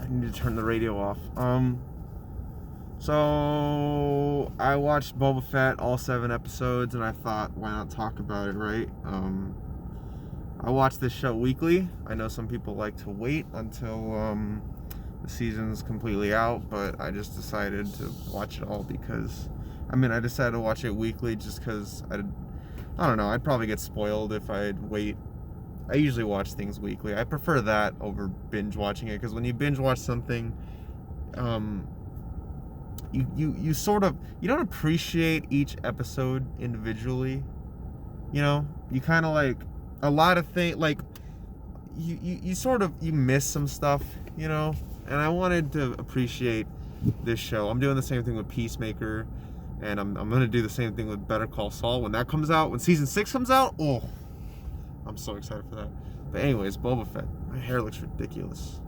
I need to turn the radio off. So I watched Boba Fett, all 7 episodes, and I thought, why not talk about it, right? I watch this show weekly. I know some people like to wait until the season's completely out, but I just decided to watch it all because, I decided to watch it weekly just because I don't know, I'd probably get spoiled if I'd wait. I usually watch things weekly. I prefer that over binge watching it, because when you binge watch something, you sort of, you don't appreciate each episode individually. You kind of like a lot of things, like you sort of, you miss some stuff, and I wanted to appreciate this show. I'm doing the same thing with Peacemaker, and I'm going to do the same thing with Better Call Saul when that comes out, when season 6 comes out. Oh, I'm so excited for that. But anyways, Boba Fett. My hair looks ridiculous.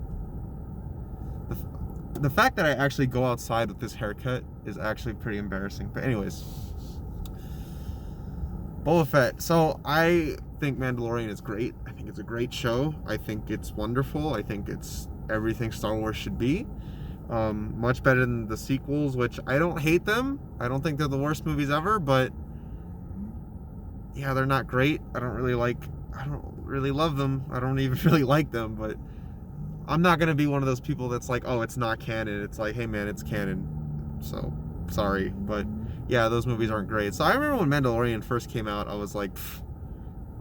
The fact that I actually go outside with this haircut is actually pretty embarrassing. But anyways, Boba Fett. So I think Mandalorian is great. I think it's a great show. I think it's wonderful. I think it's everything Star Wars should be. Much better than the sequels, which I don't hate them. I don't think they're the worst movies ever, but yeah, they're not great. I don't really love them. I don't even really like them, but I'm not going to be one of those people that's like, oh, it's not canon. It's like, hey man, it's canon. So, sorry. But yeah, those movies aren't great. So I remember when Mandalorian first came out, I was like,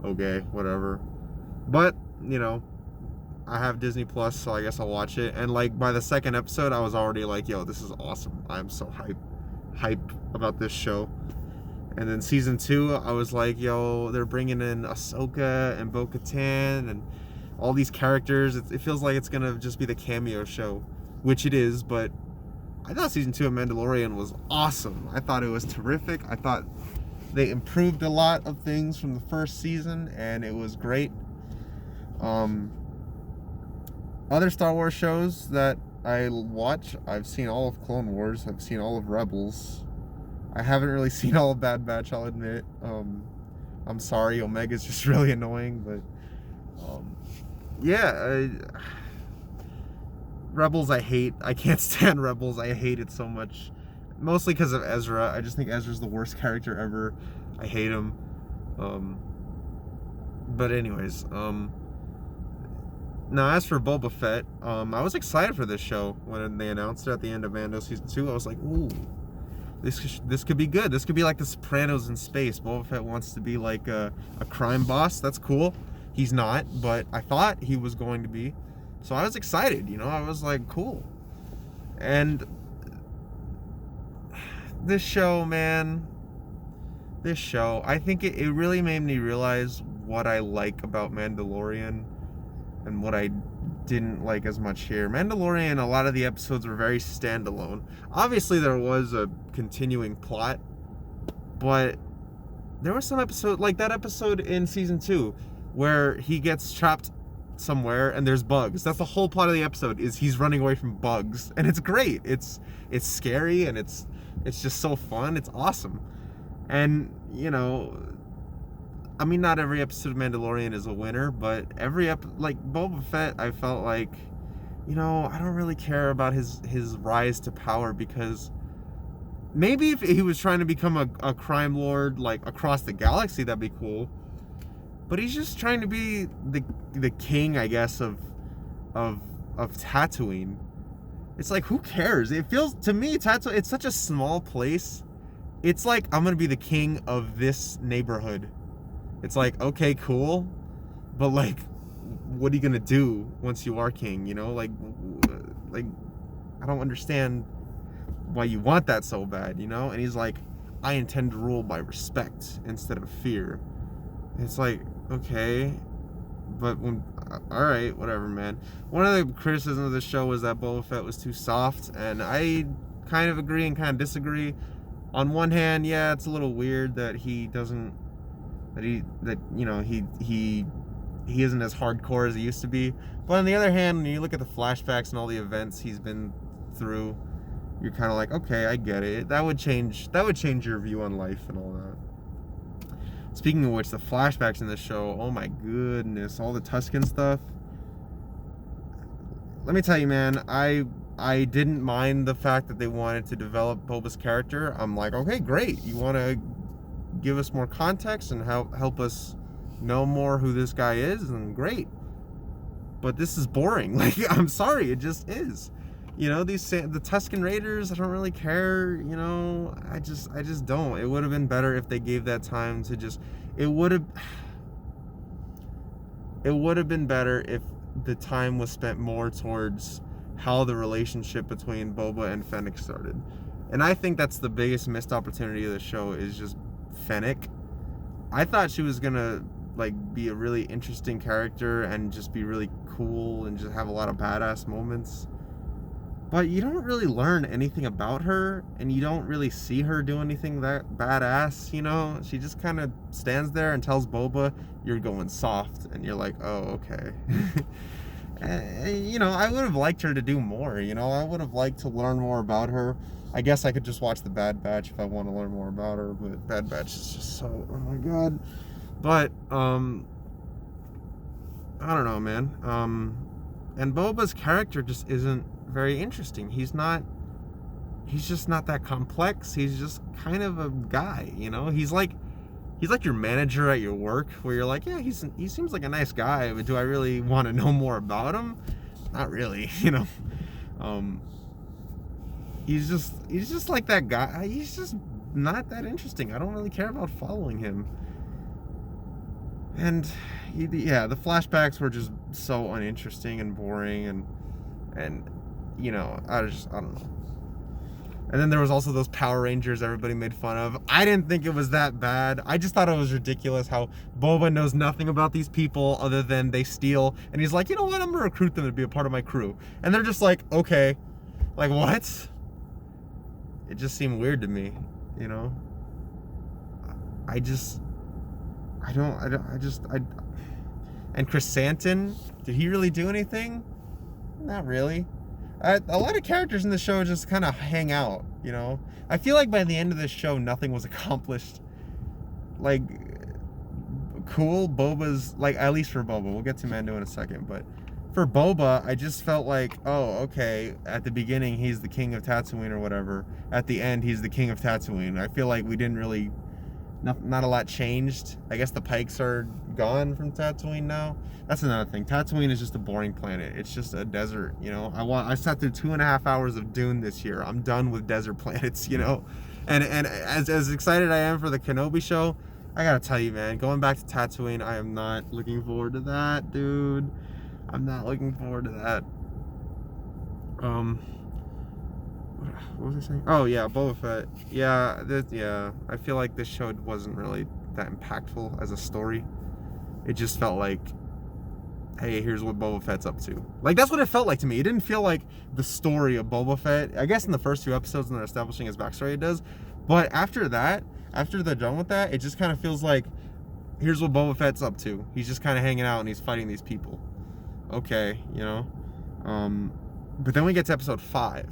okay, whatever. But, I have Disney Plus, so I guess I'll watch it. And like by the second episode, I was already like, yo, this is awesome. I'm so hyped about this show. And then season 2, I was like, yo, they're bringing in Ahsoka and Bo-Katan and all these characters. It feels like it's gonna just be the cameo show, which it is. But I thought season 2 of Mandalorian was awesome. I thought it was terrific. I thought they improved a lot of things from the first season, and it was great. Other Star Wars shows that I watch, I've seen all of Clone Wars, I've seen all of Rebels. I haven't really seen all of Bad Batch, I'll admit. I'm sorry, Omega's just really annoying, but Rebels I hate. I can't stand Rebels. I hate it so much. Mostly because of Ezra. I just think Ezra's the worst character ever. I hate him. But anyways, now as for Boba Fett, I was excited for this show when they announced it at the end of Mando season 2. I was like, ooh, this could be good. This could be like The Sopranos in space. Boba Fett wants to be like a crime boss. That's cool. He's not, but I thought he was going to be. So I was excited, I was like, cool. And this show, man, I think it really made me realize what I like about Mandalorian and what I didn't like as much here. Mandalorian, a lot of the episodes were very standalone. Obviously, there was a continuing plot, but there was some episode, like that episode in season 2, where he gets trapped somewhere and there's bugs. That's the whole plot of the episode, is he's running away from bugs, and it's great. It's scary, and it's just so fun. It's awesome. And not every episode of Mandalorian is a winner, but every like Boba Fett, I felt like, I don't really care about his rise to power, because maybe if he was trying to become a crime lord like across the galaxy, that'd be cool. But he's just trying to be the king, I guess, of Tatooine. It's like, who cares? It feels, to me, Tatooine, it's such a small place. It's like, I'm gonna be the king of this neighborhood. It's like, okay, cool, but like, what are you gonna do once you are king? Like I don't understand why you want that so bad, And he's like, I intend to rule by respect instead of fear. It's like, okay, but alright, whatever, man. One of the criticisms of the show was that Boba Fett was too soft, and I kind of agree and kind of disagree. On one hand, yeah, it's a little weird that he isn't as hardcore as he used to be. But on the other hand, when you look at the flashbacks and all the events he's been through, you're kind of like, okay, I get it. That would change your view on life and all that. Speaking of which, the flashbacks in this show, oh my goodness, all the Tusken stuff. let me tell you, man, I didn't mind the fact that they wanted to develop Boba's character. I'm like, okay, great. You want to give us more context and help us know more who this guy is, and great. But this is boring. Like, I'm sorry, it just is. You know, the Tusken Raiders, I don't really care. You know, I just don't. It would have been better if they gave that time to just. It would have been better if the time was spent more towards how the relationship between Boba and Fennec started. And I think that's the biggest missed opportunity of the show, is just Fennec. I thought she was gonna like be a really interesting character and just be really cool and just have a lot of badass moments. But you don't really learn anything about her, and you don't really see her do anything that badass, you know? She just kind of stands there and tells Boba, you're going soft, and you're like, oh, okay. You know, I would have liked her to do more, you know? I would have liked to learn more about her. I guess I could just watch The Bad Batch if I want to learn more about her, but Bad Batch is just so, oh my god. But, I don't know, man. And Boba's character just isn't very interesting. He's just not that complex. He's just kind of a guy, you know? He's like your manager at your work, where you're like, yeah, he seems like a nice guy, but do I really want to know more about him? Not really, you know? He's just like that guy. He's just not that interesting. I don't really care about following him. And yeah, the flashbacks were just so uninteresting and boring, and you know, I don't know. And then there was also those Power Rangers everybody made fun of. I didn't think it was that bad. I just thought it was ridiculous how Boba knows nothing about these people other than they steal, and he's like, you know what, I'm gonna recruit them to be a part of my crew. And they're just like, okay. Like, what? It just seemed weird to me, you know? And Chris Santon, did he really do anything? Not really. A lot of characters in the show just kind of hang out, you know? I feel like by the end of this show, nothing was accomplished. Like, cool, Boba's, like, at least for Boba. We'll get to Mando in a second, but for Boba, I just felt like, oh, okay, at the beginning, he's the king of Tatooine or whatever. At the end, he's the king of Tatooine. I feel like we didn't really... Not a lot changed. I guess the Pikes are gone from Tatooine now. That's another thing. Tatooine is just a boring planet. It's just a desert, you know. I sat through 2.5 hours of Dune this year. I'm done with desert planets, you know. And as excited I am for the Kenobi show, I gotta tell you, man, going back to Tatooine, I am not looking forward to that, dude. I'm not looking forward to that. What was I saying? Oh yeah, Boba Fett. Yeah, I feel like this show wasn't really that impactful as a story. It just felt like, hey, here's what Boba Fett's up to. Like, that's what it felt like to me. It didn't feel like the story of Boba Fett. I guess in the first 2 episodes when they're establishing his backstory, it does. But after that, after they're done with that, it just kind of feels like, here's what Boba Fett's up to. He's just kind of hanging out and he's fighting these people. Okay, you know? But then we get to episode 5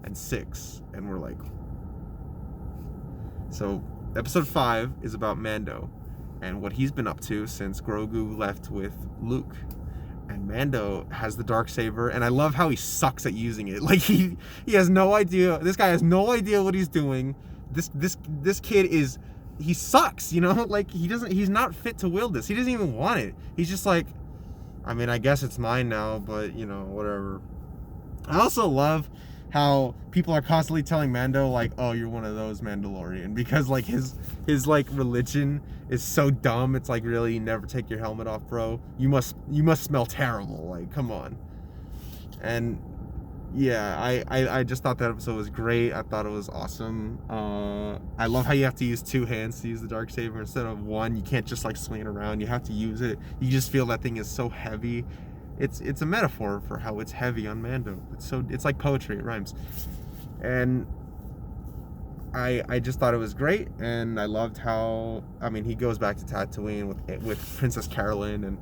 and 6, and we're like... So, episode 5 is about Mando and what he's been up to since Grogu left with Luke. And Mando has the Darksaber, and I love how he sucks at using it. Like, he has no idea. This guy has no idea what he's doing. This kid is... He sucks, you know? Like, he's not fit to wield this. He doesn't even want it. He's just like, I mean, I guess it's mine now, but, you know, whatever. I also love how people are constantly telling Mando, like, oh, you're one of those, Mandalorian, because like his like religion is so dumb. It's like, really, never take your helmet off, bro. You must smell terrible. Like, come on. And yeah, I just thought that episode was great. I thought it was awesome. I love how you have to use 2 hands to use the Darksaber instead of 1. You can't just like swing it around. You have to use it. You just feel that thing is so heavy. It's a metaphor for how it's heavy on Mando. It's like poetry. It rhymes. And I just thought it was great, and I loved how, I mean, he goes back to Tatooine with Princess Carolyn, and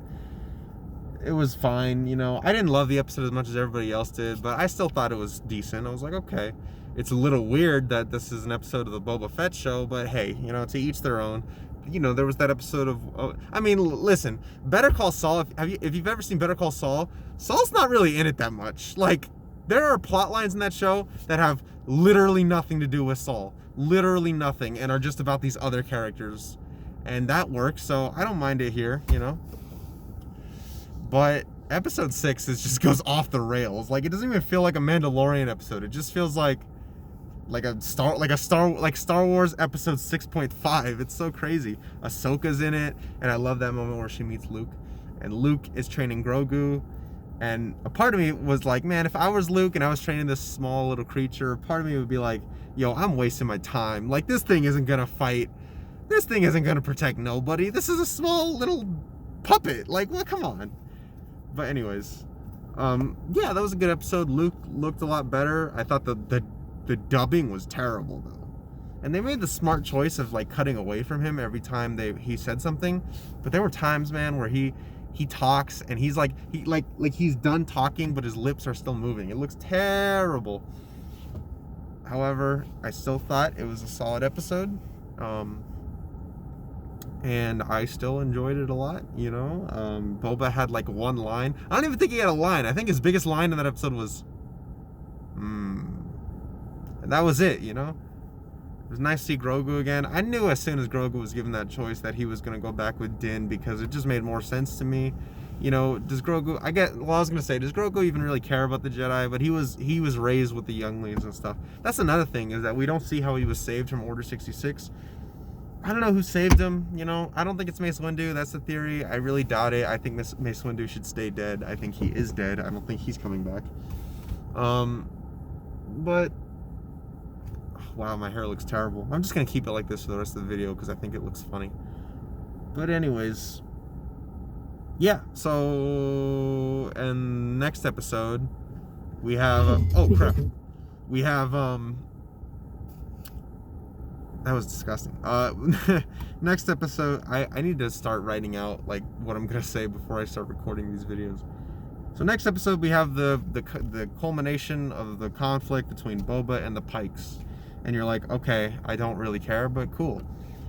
it was fine, you know. I didn't love the episode as much as everybody else did, but I still thought it was decent. I was like, okay. It's a little weird that this is an episode of the Boba Fett show, but hey, you know, to each their own. you know, there was that episode of, I mean, listen, Better Call Saul, if you've ever seen Better Call Saul, Saul's not really in it that much. Like, there are plot lines in that show that have literally nothing to do with Saul. Literally nothing, and are just about these other characters. And that works, so I don't mind it here, you know? But episode 6 just goes off the rails. Like, it doesn't even feel like a Mandalorian episode. It just feels like Star Wars episode 6.5. It's so crazy. Ahsoka's in it, and I love that moment where she meets Luke, and Luke is training Grogu. And a part of me was like, man, if I was Luke and I was training this small little creature, part of me would be like, yo, I'm wasting my time. Like, this thing isn't gonna fight. This thing isn't gonna protect nobody. This is a small little puppet. Like, well, come on. But anyways, yeah, that was a good episode. Luke looked a lot better. I thought the dubbing was terrible though, and they made the smart choice of like cutting away from him every time he said something. But there were times, man, where he talks and he's like he's done talking, but his lips are still moving. It looks terrible. However, I still thought it was a solid episode. And I still enjoyed it a lot, you know. Boba had like one line. I don't even think he had a line. I think his biggest line in that episode was, and that was it, you know. It was nice to see Grogu again. I knew as soon as Grogu was given that choice that he was going to go back with Din, because it just made more sense to me. You know, does Grogu, I was going to say, does Grogu even really care about the Jedi? But he was raised with the younglings and stuff. That's another thing, is that we don't see how he was saved from Order 66. I don't know who saved him, you know. I don't think it's Mace Windu. That's the theory. I really doubt it. I think Mace Windu should stay dead. I think he is dead. I don't think he's coming back. But wow, my hair looks terrible. I'm just gonna keep it like this for the rest of the video because I think it looks funny. But anyways, yeah. So, and next episode we have oh crap, we have that was disgusting. Next episode, I need to start writing out like what I'm gonna say before I start recording these videos. So next episode, we have the culmination of the conflict between Boba and the Pikes, and you're like, okay, I don't really care, but cool.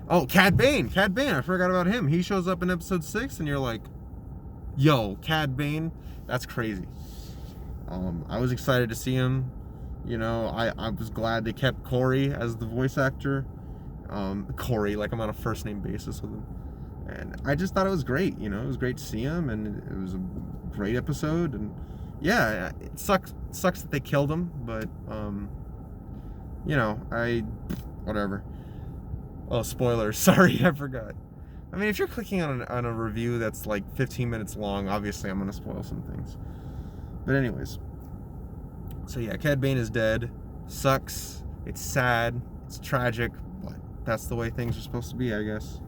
Oh, Cad Bane, I forgot about him. He shows up in episode 6, and you're like, yo, Cad Bane, that's crazy. I was excited to see him. You know, I was glad they kept Corey as the voice actor. Corey, like I'm on a first name basis with him. And I just thought it was great, you know, it was great to see him, and it was a great episode. And yeah, it sucks that they killed him, but, you know, whatever. Oh, spoilers, sorry, I forgot. I mean, if you're clicking on a review that's like 15 minutes long, obviously I'm gonna spoil some things. But anyways. So yeah, Cad Bane is dead. Sucks. It's sad. It's tragic, but that's the way things are supposed to be, I guess.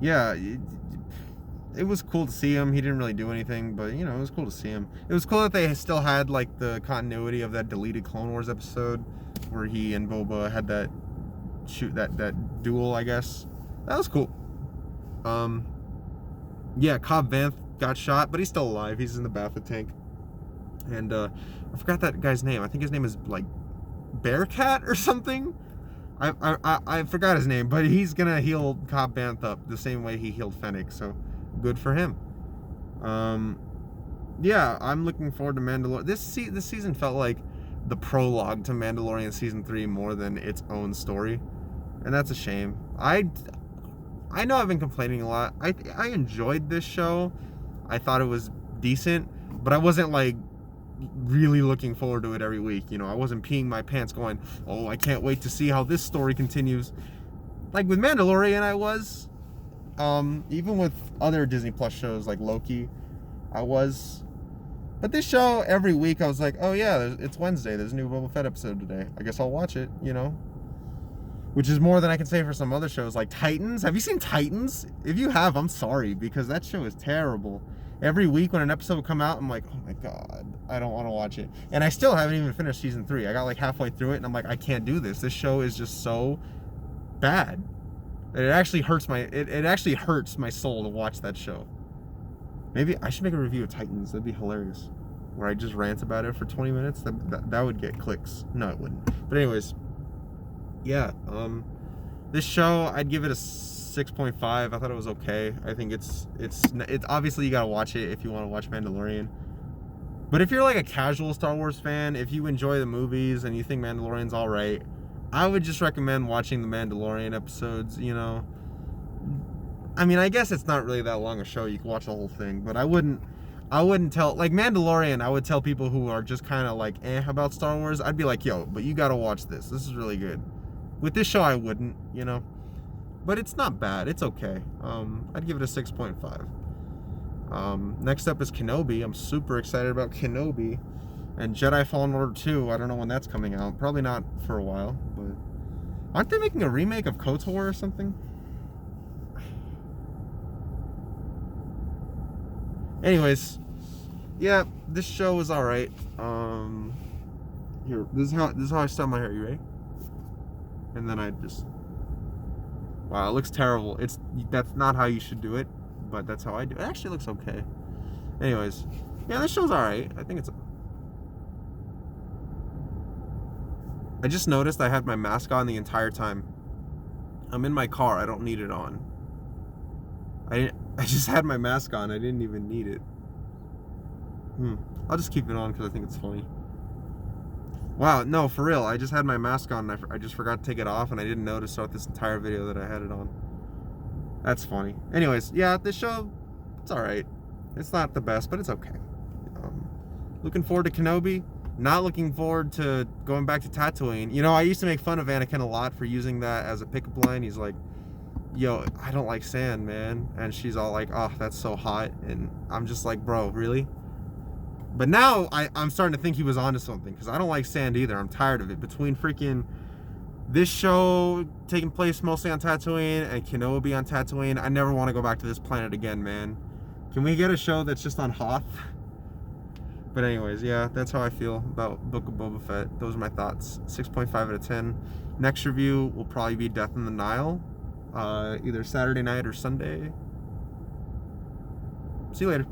Yeah, it was cool to see him. He didn't really do anything, but you know, it was cool to see him. It was cool that they still had like the continuity of that deleted Clone Wars episode where he and Boba had that duel, I guess. That was cool. Yeah, Cobb Vanth got shot, but he's still alive. He's in the Bacta tank. And I forgot that guy's name. I think his name is like Bearcat or something. I forgot his name, but he's gonna heal Cobb Vanth up the same way he healed Fennec, so good for him. Yeah, I'm looking forward to Mandalorian. This season felt like the prologue to Mandalorian season 3 more than its own story, and that's a shame. I know I've been complaining a lot. I enjoyed this show. I thought it was decent, but I wasn't like really looking forward to it every week. You know, I wasn't peeing my pants going, oh, I can't wait to see how this story continues. Like with Mandalorian, I was. Even with other Disney Plus shows like Loki, I was. But this show, every week, I was like, oh yeah, it's Wednesday. There's a new Boba Fett episode today. I guess I'll watch it, you know? Which is more than I can say for some other shows like Titans. Have you seen Titans? If you have, I'm sorry, because that show is terrible. Every week when an episode would come out, I'm like, oh my god, I don't want to watch it. And I still haven't even finished season 3. I got like halfway through it, and I'm like, I can't do this. This show is just so bad. It actually hurts it actually hurts my soul to watch that show. Maybe I should make a review of Titans. That'd be hilarious. Where I just rant about it for 20 minutes. That would get clicks. No, it wouldn't. But anyways, yeah. This show, I'd give it a 6.5. I thought it was okay. I think it's obviously you gotta watch it if you want to watch Mandalorian. But if you're like a casual Star Wars fan, if you enjoy the movies and you think Mandalorian's all right, I would just recommend watching the Mandalorian episodes. You know, I mean, I guess it's not really that long a show. You can watch the whole thing, but I wouldn't tell, like Mandalorian, I would tell people who are just kind of like about Star Wars. I'd be like, yo, but you gotta watch this. This is really good. With this show, I wouldn't, you know. But it's not bad. It's okay. I'd give it a 6.5. Next up is Kenobi. I'm super excited about Kenobi. And Jedi Fallen Order 2. I don't know when that's coming out. Probably not for a while. But aren't they making a remake of KOTOR or something? Anyways, yeah, this show is all right. Here, this is how I style my hair. You ready? And then I just, wow, it looks terrible. That's not how you should do it, but that's how I do it. It actually looks okay. Anyways, yeah, this show's all right. I think it's. I just noticed I had my mask on the entire time. I'm in my car. I don't need it on. I just had my mask on. I didn't even need it. I'll just keep it on because I think it's funny. Wow, no, for real. I just had my mask on and I just forgot to take it off and I didn't notice throughout this entire video that I had it on. That's funny. Anyways, yeah, this show, it's alright. It's not the best, but it's okay. Looking forward to Kenobi. Not looking forward to going back to Tatooine. You know, I used to make fun of Anakin a lot for using that as a pickup line. He's like, yo, I don't like sand, man. And she's all like, oh, that's so hot. And I'm just like, bro, really? But now I'm starting to think he was onto something because I don't like sand either. I'm tired of it. Between freaking this show taking place mostly on Tatooine and Kenobi on Tatooine, I never want to go back to this planet again, man. Can we get a show that's just on Hoth? But anyways, yeah, that's how I feel about Book of Boba Fett. Those are my thoughts. 6.5 out of 10. Next review will probably be Death in the Nile. Either Saturday night or Sunday. See you later.